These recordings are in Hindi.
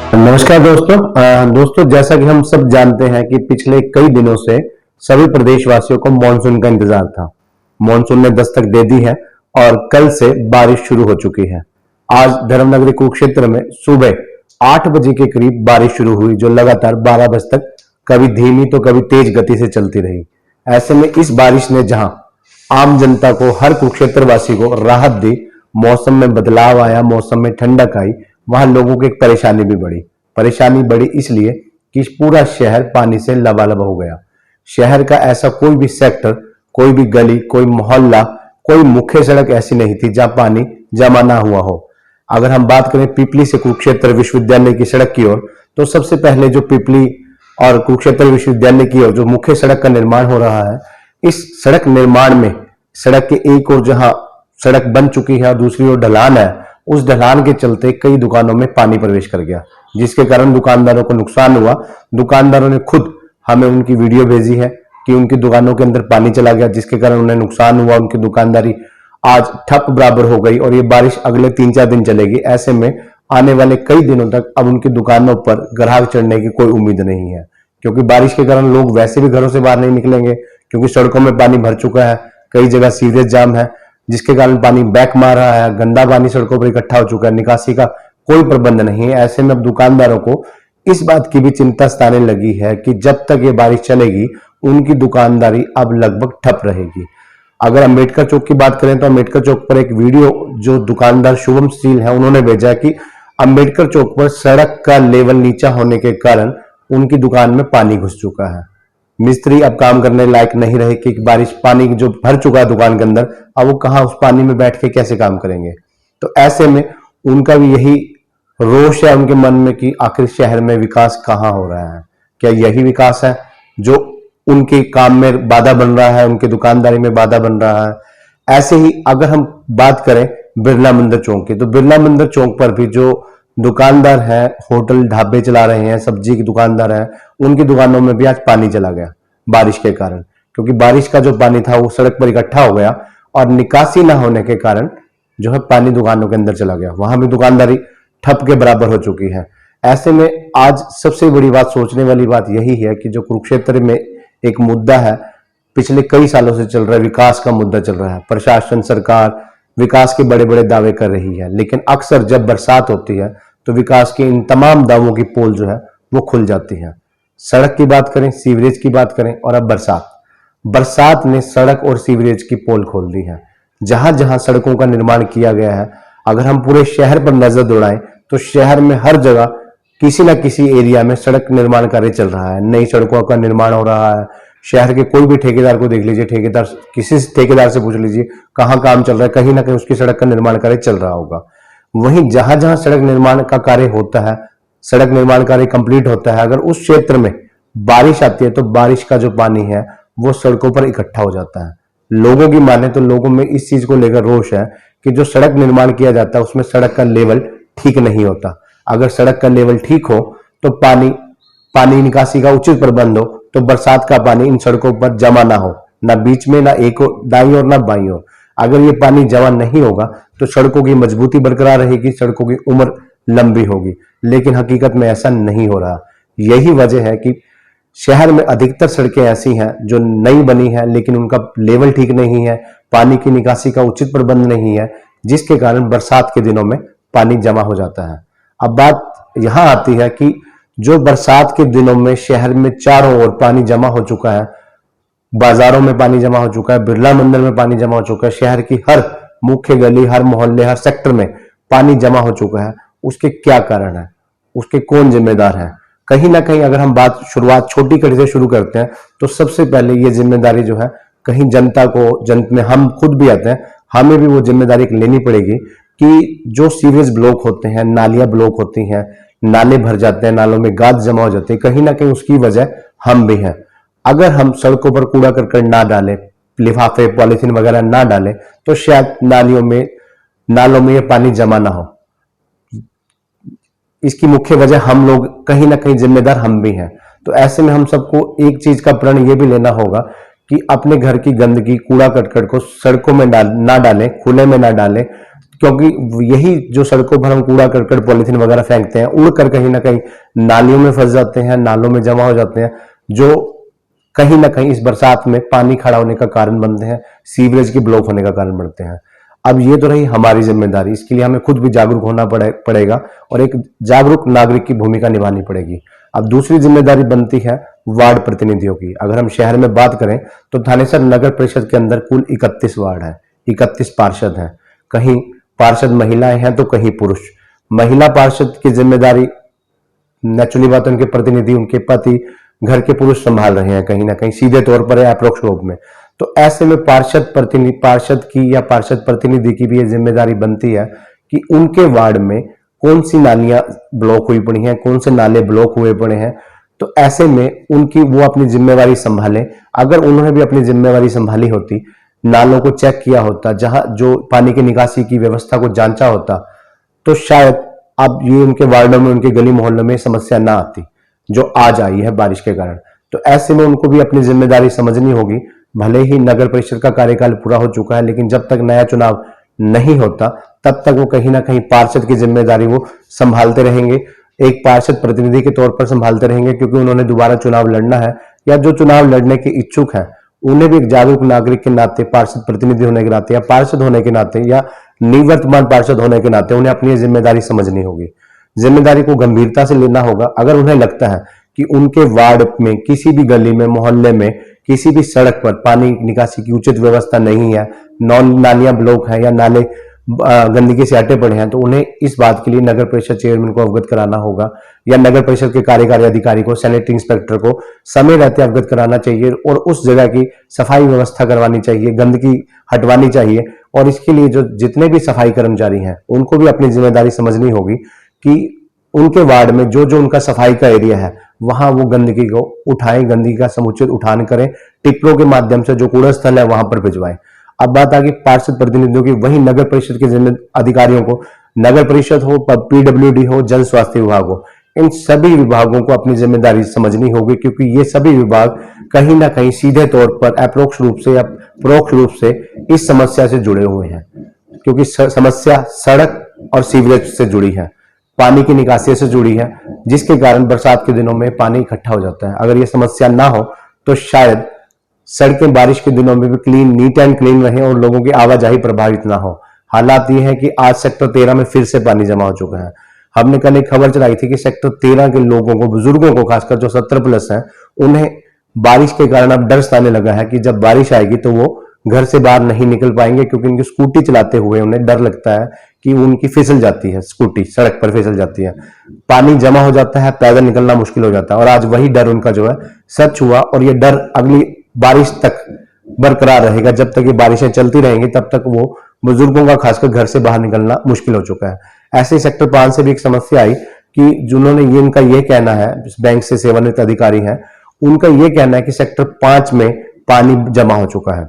नमस्कार दोस्तों। दोस्तों, जैसा कि हम सब जानते हैं कि पिछले कई दिनों से सभी प्रदेशवासियों को मानसून का इंतजार था। मानसून ने दस्तक दे दी है और कल से बारिश शुरू हो चुकी है। आज धर्मनगरी कुरुक्षेत्र में सुबह 8 बजे के करीब बारिश शुरू हुई, जो लगातार 12 बजे तक कभी धीमी तो कभी तेज गति से चलती रही। ऐसे में इस बारिश ने जहां आम जनता को, हर कुरुक्षेत्रवासी को राहत दी, मौसम में बदलाव आया, मौसम में ठंडक आई, वहां लोगों की एक परेशानी भी बढ़ी। परेशानी बढ़ी इसलिए कि पूरा शहर पानी से लबालब हो गया। शहर का ऐसा कोई भी सेक्टर, कोई भी गली, कोई मोहल्ला, कोई मुख्य सड़क ऐसी नहीं थी जहां पानी जमा ना हुआ हो। अगर हम बात करें पिपली से कुरुक्षेत्र विश्वविद्यालय की सड़क की ओर, तो सबसे पहले जो पिपली और कुरुक्षेत्र विश्वविद्यालय की ओर जो मुख्य सड़क का निर्माण हो रहा है, इस सड़क निर्माण में सड़क के एक ओर जहां सड़क बन चुकी है और दूसरी ओर ढलान है, उस ढलान के चलते कई दुकानों में पानी प्रवेश कर गया, जिसके कारण दुकानदारों को नुकसान हुआ। दुकानदारों ने खुद हमें उनकी वीडियो भेजी है कि उनकी दुकानों के अंदर पानी चला गया, जिसके कारण उन्हें नुकसान हुआ। उनकी दुकानदारी आज ठप बराबर हो गई और ये बारिश अगले 3-4 दिन चलेगी। ऐसे में आने वाले कई दिनों तक अब उनकी दुकानों पर ग्राहक चढ़ने की कोई उम्मीद नहीं है, क्योंकि बारिश के कारण लोग वैसे भी घरों से बाहर नहीं निकलेंगे, क्योंकि सड़कों में पानी भर चुका है। कई जगह सीवरेज जाम है, जिसके कारण पानी बैक मार रहा है। गंदा पानी सड़कों पर इकट्ठा हो चुका है, निकासी का कोई प्रबंध नहीं है। ऐसे में अब दुकानदारों को इस बात की भी चिंता सताने लगी है कि जब तक ये बारिश चलेगी, उनकी दुकानदारी अब लगभग ठप रहेगी। अगर अम्बेडकर चौक की बात करें तो अम्बेडकर चौक पर एक वीडियो जो दुकानदार शुभम स्टील है उन्होंने भेजा कि अम्बेडकर चौक पर सड़क का लेवल नीचा होने के कारण उनकी दुकान में पानी घुस चुका है। मिस्त्री अब काम करने लायक नहीं रहे कि बारिश पानी जो भर चुका है दुकान के अंदर, अब वो कहां उस पानी में बैठ के कैसे काम करेंगे। तो ऐसे में उनका भी यही रोष है उनके मन में कि आखिर शहर में विकास कहां हो रहा है। क्या यही विकास है जो उनके काम में बाधा बन रहा है, उनकी दुकानदारी में बाधा बन रहा है। ऐसे ही अगर हम बात करें बिरला मंदिर चौक की, तो बिरला मंदिर चौक पर भी जो दुकानदार हैं, होटल ढाबे चला रहे हैं, सब्जी की दुकानदार हैं, उनकी दुकानों में भी आज पानी चला गया बारिश के कारण, क्योंकि बारिश का जो पानी था वो सड़क पर इकट्ठा हो गया और निकासी ना होने के कारण जो है पानी दुकानों के अंदर चला गया। वहां भी दुकानदारी ठप के बराबर हो चुकी है। ऐसे में आज सबसे बड़ी बात, सोचने वाली बात यही है कि जो कुरुक्षेत्र में एक मुद्दा है, पिछले कई सालों से चल रहा है, विकास का मुद्दा चल रहा है। प्रशासन, सरकार विकास के बड़े बड़े दावे कर रही है, लेकिन अक्सर जब बरसात होती है तो विकास के इन तमाम दावों की पोल जो है वो खुल जाती है। सड़क की बात करें, सीवरेज की बात करें, और अब बरसात ने सड़क और सीवरेज की पोल खोल दी है। जहां जहां सड़कों का निर्माण किया गया है, अगर हम पूरे शहर पर नजर दौड़ाएं तो शहर में हर जगह किसी न किसी एरिया में सड़क निर्माण कार्य चल रहा है, नई सड़कों का निर्माण हो रहा है। शहर के कोई भी ठेकेदार को देख लीजिए, ठेकेदार, किसी ठेकेदार से पूछ लीजिए कहां काम चल रहा है, कहीं ना कहीं उसकी सड़क का निर्माण कार्य चल रहा होगा। वहीं जहां जहां सड़क निर्माण का कार्य होता है, सड़क निर्माण कार्य कंप्लीट होता है, अगर उस क्षेत्र में बारिश आती है तो बारिश का जो पानी है वो सड़कों पर इकट्ठा हो जाता है। लोगों की माने तो लोगों में इस चीज को लेकर रोष है कि जो सड़क निर्माण किया जाता है उसमें सड़क का लेवल ठीक नहीं होता। अगर सड़क का लेवल ठीक हो तो पानी निकासी का उचित प्रबंध हो, तो बरसात का पानी इन सड़कों पर जमा ना हो, ना बीच में, ना एक दाईं ओर ना बाईं ओर। अगर ये पानी जमा नहीं होगा तो सड़कों की मजबूती बरकरार रहेगी, सड़कों की उम्र लंबी होगी, लेकिन हकीकत में ऐसा नहीं हो रहा। यही वजह है कि शहर में अधिकतर सड़कें ऐसी हैं जो नई बनी है लेकिन उनका लेवल ठीक नहीं है, पानी की निकासी का उचित प्रबंध नहीं है, जिसके कारण बरसात के दिनों में पानी जमा हो जाता है। अब बात यहां आती है कि जो बरसात के दिनों में शहर में चारों ओर पानी जमा हो चुका है, बाजारों में पानी जमा हो चुका है, बिरला मंदिर में पानी जमा हो चुका है, शहर की हर मुख्य गली, हर मोहल्ले, हर सेक्टर में पानी जमा हो चुका है, उसके क्या कारण है, उसके कौन जिम्मेदार है? कहीं ना कहीं अगर हम बात शुरुआत छोटी कड़ी से शुरू करते हैं तो सबसे पहले ये जिम्मेदारी जो है कहीं जनता को, जनता में हम खुद भी आते हैं, हमें भी वो जिम्मेदारी लेनी पड़ेगी कि जो सीवरेज ब्लॉक होते हैं, नालियां ब्लॉक होती हैं, नाले भर जाते हैं, नालों में गाद जमा हो जाते हैं, कहीं ना कहीं उसकी वजह हम भी हैं। अगर हम सड़कों पर कूड़ा करकट ना डालें, लिफाफे, पॉलिथीन वगैरह ना डालें, तो शायद नालों में ये पानी जमा ना हो। इसकी मुख्य वजह हम लोग, कहीं ना कहीं जिम्मेदार हम भी हैं। तो ऐसे में हम सबको एक चीज का प्रण ये भी लेना होगा कि अपने घर की गंदगी, कूड़ा करकट को सड़कों में ना डालें, खुले में ना डालें, क्योंकि यही जो सड़कों पर हम कूड़ा करकट पॉलिथीन वगैरह फेंकते हैं उड़कर कहीं ना कहीं नालियों में फंस जाते हैं, नालों में जमा हो जाते हैं, जो कहीं ना कहीं इस बरसात में पानी खड़ा होने का कारण बनते हैं, सीवरेज के ब्लॉक होने का कारण बनते हैं। अब ये तो रही हमारी जिम्मेदारी, इसके लिए हमें खुद भी जागरूक होना पड़ेगा और एक जागरूक नागरिक की भूमिका निभानी पड़ेगी। अब दूसरी जिम्मेदारी बनती है वार्ड प्रतिनिधियों की। अगर हम शहर में बात करें तो थानेसर नगर परिषद के अंदर कुल 31 वार्ड है, 31 पार्षद हैं। कहीं पार्षद महिलाएं हैं तो कहीं पुरुष। महिला पार्षद की जिम्मेदारी नेचुरली बात है, उनके प्रतिनिधि, उनके पति घर के पुरुष संभाल रहे हैं कहीं ना कहीं, सीधे तौर पर या अप्रोक्ष रूप में। तो ऐसे में पार्षद की या पार्षद प्रतिनिधि की भी ये जिम्मेदारी बनती है कि उनके वार्ड में कौन सी नालियां ब्लॉक हुई पड़ी हैं, कौन से नाले ब्लॉक हुए पड़े हैं। तो ऐसे में उनकी वो अपनी जिम्मेवारी संभालें। अगर उन्होंने भी अपनी जिम्मेवारी संभाली होती, नालों को चेक किया होता, जहां जो पानी की निकासी की व्यवस्था को जांचा होता, तो शायद अब ये उनके वार्डों में, उनके गली मोहल्लों में समस्या ना आती जो आज आई है बारिश के कारण। तो ऐसे में उनको भी अपनी जिम्मेदारी समझनी होगी। भले ही नगर परिषद का कार्यकाल पूरा हो चुका है, लेकिन जब तक नया चुनाव नहीं होता तब तक वो कहीं ना कहीं पार्षद की जिम्मेदारी वो संभालते रहेंगे, एक पार्षद प्रतिनिधि के तौर पर संभालते रहेंगे, क्योंकि उन्होंने दोबारा चुनाव लड़ना है, या जो चुनाव लड़ने के इच्छुक हैं उन्हें भी एक जागरूक नागरिक के नाते, पार्षद प्रतिनिधि होने के नाते या पार्षद होने के नाते या निवर्तमान पार्षद होने के नाते उन्हें अपनी जिम्मेदारी समझनी होगी, जिम्मेदारी को गंभीरता से लेना होगा। अगर उन्हें लगता है कि उनके वार्ड में किसी भी गली में, मोहल्ले में, किसी भी सड़क पर पानी निकासी की उचित व्यवस्था नहीं है, नालियां ब्लॉक है या नाले गंदगी से हटे पड़े हैं, तो उन्हें इस बात के लिए नगर परिषद चेयरमैन को अवगत कराना होगा या नगर परिषद के कार्यकारी अधिकारी को, सैनिटरी इंस्पेक्टर को समय रहते अवगत कराना चाहिए और उस जगह की सफाई व्यवस्था करवानी चाहिए, गंदगी हटवानी चाहिए। और इसके लिए जो जितने भी सफाई कर्मचारी हैं उनको भी अपनी जिम्मेदारी समझनी होगी कि उनके वार्ड में जो जो उनका सफाई का एरिया है वहां वो गंदगी को उठाएं, गंदगी का समुचित उठान करें, टिप्परों के माध्यम से जो कूड़ा स्थल है वहां पर भिजवाएं। अब बात आ गई पार्षद प्रतिनिधियों की, वही नगर परिषद के जिम्मे अधिकारियों को, नगर परिषद हो, पीडब्ल्यूडी हो, जन स्वास्थ्य विभाग हो, इन सभी विभागों को अपनी जिम्मेदारी समझनी होगी, क्योंकि ये सभी विभाग कहीं ना कहीं सीधे तौर पर अप्रोक्ष रूप से या परोक्ष रूप से इस समस्या से जुड़े हुए हैं। क्योंकि समस्या सड़क और सीवरेज से जुड़ी है, पानी की निकासी से जुड़ी है, जिसके कारण बरसात के दिनों में पानी इकट्ठा हो जाता है। अगर ये समस्या ना हो तो शायद सड़कें बारिश के दिनों में भी क्लीन, नीट एंड क्लीन रहे और लोगों की आवाजाही प्रभावित ना हो। हालात ये है कि आज सेक्टर 13 में फिर से पानी जमा हो चुका है। हमने कल एक खबर चलाई थी कि सेक्टर 13 के लोगों को, बुजुर्गों को, खासकर जो 70 प्लस हैं, उन्हें बारिश के कारण अब डर सताने लगा है कि जब बारिश आएगी तो वो घर से बाहर नहीं निकल पाएंगे, क्योंकि उनकी स्कूटी चलाते हुए उन्हें डर लगता है कि उनकी फिसल जाती है, स्कूटी सड़क पर फिसल जाती है, पानी जमा हो जाता है, पैदल निकलना मुश्किल हो जाता है। और आज वही डर उनका जो है सच हुआ, और ये डर अगली बारिश तक बरकरार रहेगा। जब तक ये बारिशें चलती रहेंगी तब तक वो बुजुर्गों का खासकर घर से बाहर निकलना मुश्किल हो चुका है। ऐसे सेक्टर 5 से भी एक समस्या आई कि जिन्होंने ये, इनका ये कहना है, बैंक से सेवानिवृत्त अधिकारी हैं, उनका ये कहना है कि सेक्टर 5 में पानी जमा हो चुका है,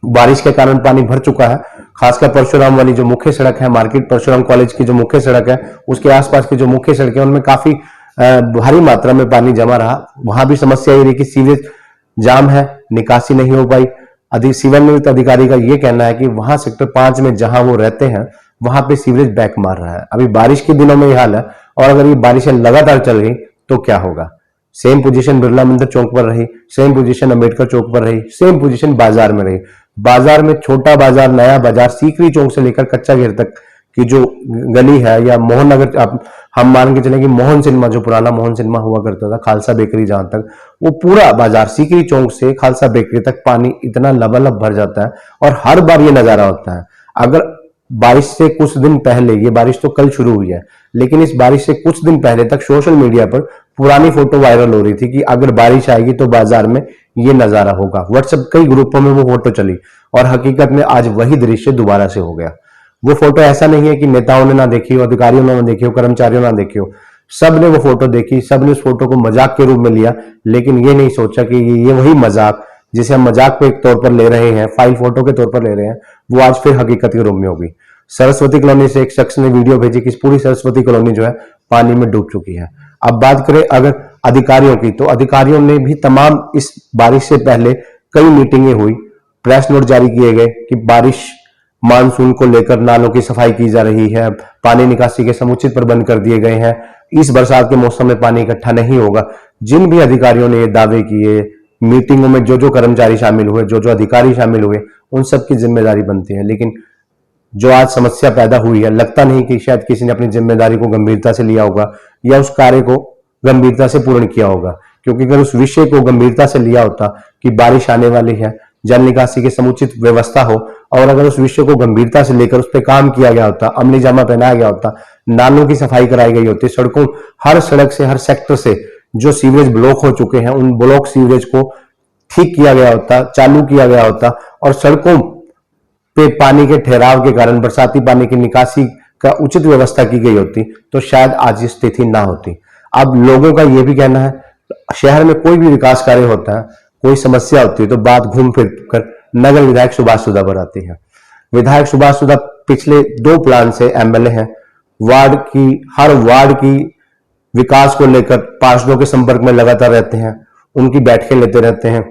बारिश के कारण पानी भर चुका है। खासकर परशुराम वाली जो मुख्य सड़क है, मार्केट परशुराम कॉलेज की जो मुख्य सड़क है, उसके आसपास की जो मुख्य सड़क है, उनमें काफी भारी मात्रा में पानी जमा रहा। वहां भी समस्या ये रही कि सीवरेज जाम है, निकासी नहीं हो पाई। सेवानिवृत्त अधिकारी का यह कहना है कि वहां सेक्टर 5 में जहां वो रहते हैं वहां पे सीवरेज बैक मार रहा है। अभी बारिश के दिनों में यह हाल है, और अगर ये बारिशें लगातार चल रही तो क्या होगा। सेम पोजीशन बिरला मंदिर चौक पर रही, सेम पोजीशन अंबेडकर चौक पर रही, सेम पोजीशन बाजार में रही। बाजार में छोटा बाजार, नया बाजार, सीकरी चौक से लेकर कच्चा घेर तक की जो गली है, या मोहन नगर, हम मान के चलें कि मोहन सिनेमा, जो पुराना मोहन सिनेमा हुआ करता था, खालसा बेकरी जहां तक, वो पूरा बाजार सीकरी चौक से खालसा बेकरी तक पानी इतना लबालब भर जाता है। और हर बार ये नजारा होता है। अगर बारिश से कुछ दिन पहले, ये बारिश तो कल शुरू हुई है, लेकिन इस बारिश से कुछ दिन पहले तक सोशल मीडिया पर पुरानी फोटो वायरल हो रही थी कि अगर बारिश आएगी तो बाजार में ये नजारा होगा। व्हाट्सएप कई ग्रुपों में वो फोटो चली, और हकीकत में आज वही दृश्य दोबारा से हो गया। वो फोटो ऐसा नहीं है कि नेताओं ने ना देखी हो, अधिकारियों ने ना देखी हो, कर्मचारियों ने ना देखी हो, सब ने वो फोटो देखी, सब ने उस फोटो को मजाक के रूप में लिया, लेकिन ये नहीं सोचा कि ये वही मजाक जिसे हम मजाक को एक तौर पर ले रहे हैं, फाइल फोटो के तौर पर ले रहे हैं, वो आज फिर हकीकत के रूप में होगी। सरस्वती कॉलोनी से एक शख्स ने वीडियो भेजी कि पूरी सरस्वती कॉलोनी जो है पानी में डूब चुकी है। अब बात करें अगर अधिकारियों की, तो अधिकारियों ने भी तमाम इस बारिश से पहले कई मीटिंगें हुई, प्रेस नोट जारी किए गए कि बारिश मानसून को लेकर नालों की सफाई की जा रही है, पानी निकासी के समुचित प्रबंध कर दिए गए हैं, इस बरसात के मौसम में पानी इकट्ठा नहीं होगा। जिन भी अधिकारियों ने ये दावे किए, मीटिंगों में जो जो कर्मचारी शामिल हुए, जो जो अधिकारी शामिल हुए, उन सबकी जिम्मेदारी बनती है। लेकिन जो आज समस्या पैदा हुई है, लगता नहीं कि शायद किसी ने अपनी जिम्मेदारी को गंभीरता से लिया होगा या उस कार्य को गंभीरता से पूर्ण किया होगा। क्योंकि अगर उस विषय को गंभीरता से लिया होता कि बारिश आने वाली है, जल निकासी की समुचित व्यवस्था हो, और अगर उस विषय को गंभीरता से लेकर उस पर काम किया गया होता, अमली जामा पहनाया गया होता, नालों की सफाई कराई गई होती, सड़कों, हर सड़क से, हर सेक्टर से जो सीवरेज ब्लॉक हो चुके हैं, उन ब्लॉक सीवरेज को ठीक किया गया होता, चालू किया गया होता, और सड़कों पे पानी के ठहराव के कारण बरसाती पानी की निकासी का उचित व्यवस्था की गई होती, तो शायद आज ये स्थिति ना होती। अब लोगों का यह भी कहना है, शहर में कोई भी विकास कार्य होता है, कोई समस्या होती है, तो बात घूम फिर कर नगर विधायक सुभाष सुधा पर आती है। विधायक सुभाष सुधा पिछले 2 प्लान से एमएलए हैं। हर वार्ड की विकास को लेकर पार्षदों के संपर्क में लगातार रहते हैं, उनकी बैठकें लेते रहते हैं,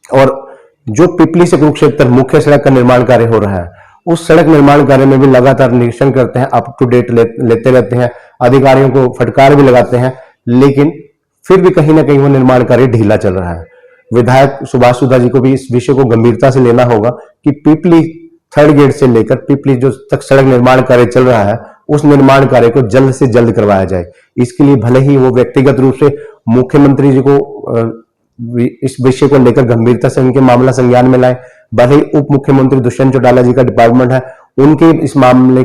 और जो पिपली से कुरुक्षेत्र मुख्य सड़क का निर्माण कार्य हो रहा है, उस सड़क निर्माण कार्य में भी लगातार निरीक्षण करते हैं, अप टू डेट लेते रहते हैं, अधिकारियों को फटकार भी लगाते हैं, लेकिन फिर भी कहीं ना कहीं वो निर्माण कार्य ढीला चल रहा है। विधायक सुभाष सुधा जी को भी इस विषय को गंभीरता से लेना होगा कि पिपली 3rd गेट से लेकर पिपली जो तक सड़क निर्माण कार्य चल रहा है, उस निर्माण कार्य को जल्द से जल्द करवाया जाए। इसके लिए भले ही वो व्यक्तिगत रूप से मुख्यमंत्री जी को इस विषय को लेकर गंभीरता से उनके मामला संज्ञान में लाए, भले ही उप मुख्यमंत्री दुष्यंत चौटाला जी का डिपार्टमेंट है, उनके इस मामले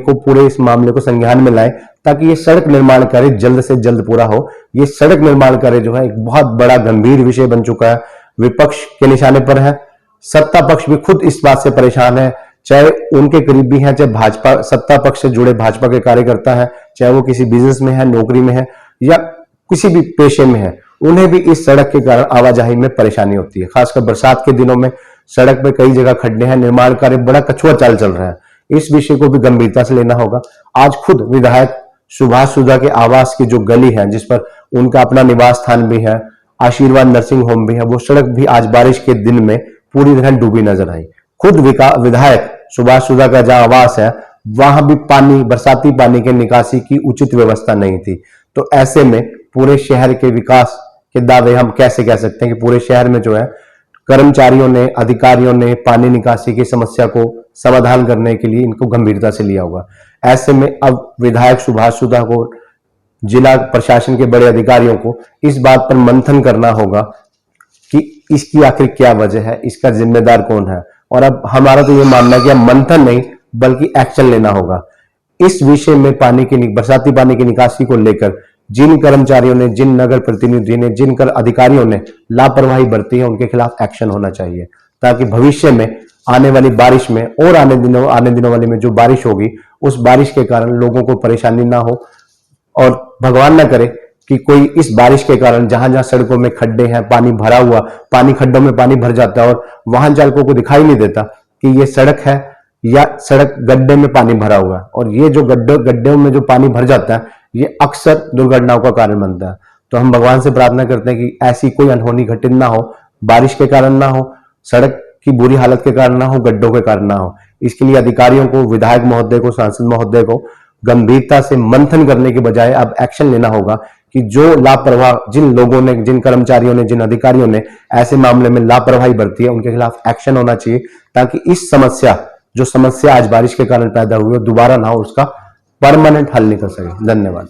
को संज्ञान में लाए, ताकि ये सड़क निर्माण कार्य जल्द से जल्द पूरा हो। ये सड़क निर्माण कार्य जो है एक बहुत बड़ा गंभीर विषय बन चुका है, विपक्ष के निशाने पर है, सत्ता पक्ष भी खुद इस बात से परेशान है, चाहे उनके करीबी हैं, चाहे भाजपा सत्ता पक्ष से जुड़े भाजपा के कार्यकर्ता हैं, चाहे वो किसी बिजनेस में है, नौकरी में है, या किसी भी पेशे में है, उन्हें भी इस सड़क के कारण आवाजाही में परेशानी होती है। खासकर बरसात के दिनों में सड़क पर कई जगह खड्डे हैं, निर्माण कार्य बड़ा कछुआ चाल चल रहा है। इस विषय को भी गंभीरता से लेना होगा। आज खुद विधायक सुभाष सुधा के आवास की जो गली है, जिस पर उनका अपना निवास स्थान भी है, आशीर्वाद नर्सिंग होम भी है, वो सड़क भी आज बारिश के दिन में पूरी तरह डूबी नजर आई। खुद विधायक सुभाष सुधा का जहां आवास है, वहां भी बरसाती पानी के निकासी की उचित व्यवस्था नहीं थी। तो ऐसे में पूरे शहर के विकास के दावे हम कैसे कह सकते हैं कि पूरे शहर में जो है कर्मचारियों ने, अधिकारियों ने पानी निकासी की समस्या को समाधान करने के लिए इनको गंभीरता से लिया होगा। ऐसे में अब विधायक सुभाष सुधा को, जिला प्रशासन के बड़े अधिकारियों को इस बात पर मंथन करना होगा कि इसकी आखिर क्या वजह है, इसका जिम्मेदार कौन है। और अब हमारा तो ये मानना है कि अब मंथन नहीं बल्कि एक्शन लेना होगा। इस विषय में बरसाती पानी की निकासी को लेकर जिन कर्मचारियों ने, जिन नगर प्रतिनिधि ने, जिन कर अधिकारियों ने लापरवाही बरती है, उनके खिलाफ एक्शन होना चाहिए, ताकि भविष्य में आने वाली बारिश में और आने दिनों वाली में जो बारिश होगी, उस बारिश के कारण लोगों को परेशानी ना हो, और भगवान ना करे कि कोई इस बारिश के कारण जहां जहां सड़कों में खड्डे हैं, पानी भरा हुआ, खड्डों में पानी भर जाता है और वाहन चालकों को दिखाई नहीं देता कि ये सड़क है या सड़क गड्ढे में पानी भरा हुआ है। और ये जो गड्ढों में जो पानी भर जाता है, ये अक्सर दुर्घटनाओं का कारण बनता है। तो हम भगवान से प्रार्थना करते हैं कि ऐसी कोई अनहोनी घटित ना हो, बारिश के कारण ना हो, सड़क की बुरी हालत के कारण ना हो, गड्ढों के कारण ना हो। इसके लिए अधिकारियों को, विधायक महोदय को, सांसद महोदय को गंभीरता से मंथन करने के बजाय अब एक्शन लेना होगा कि जो लापरवाह, जिन लोगों ने, जिन कर्मचारियों ने, जिन अधिकारियों ने ऐसे मामले में लापरवाही बरती है, उनके खिलाफ एक्शन होना चाहिए, ताकि इस समस्या आज बारिश के कारण पैदा हुई है, दोबारा ना हो, उसका परमानेंट हल निकल सके। धन्यवाद।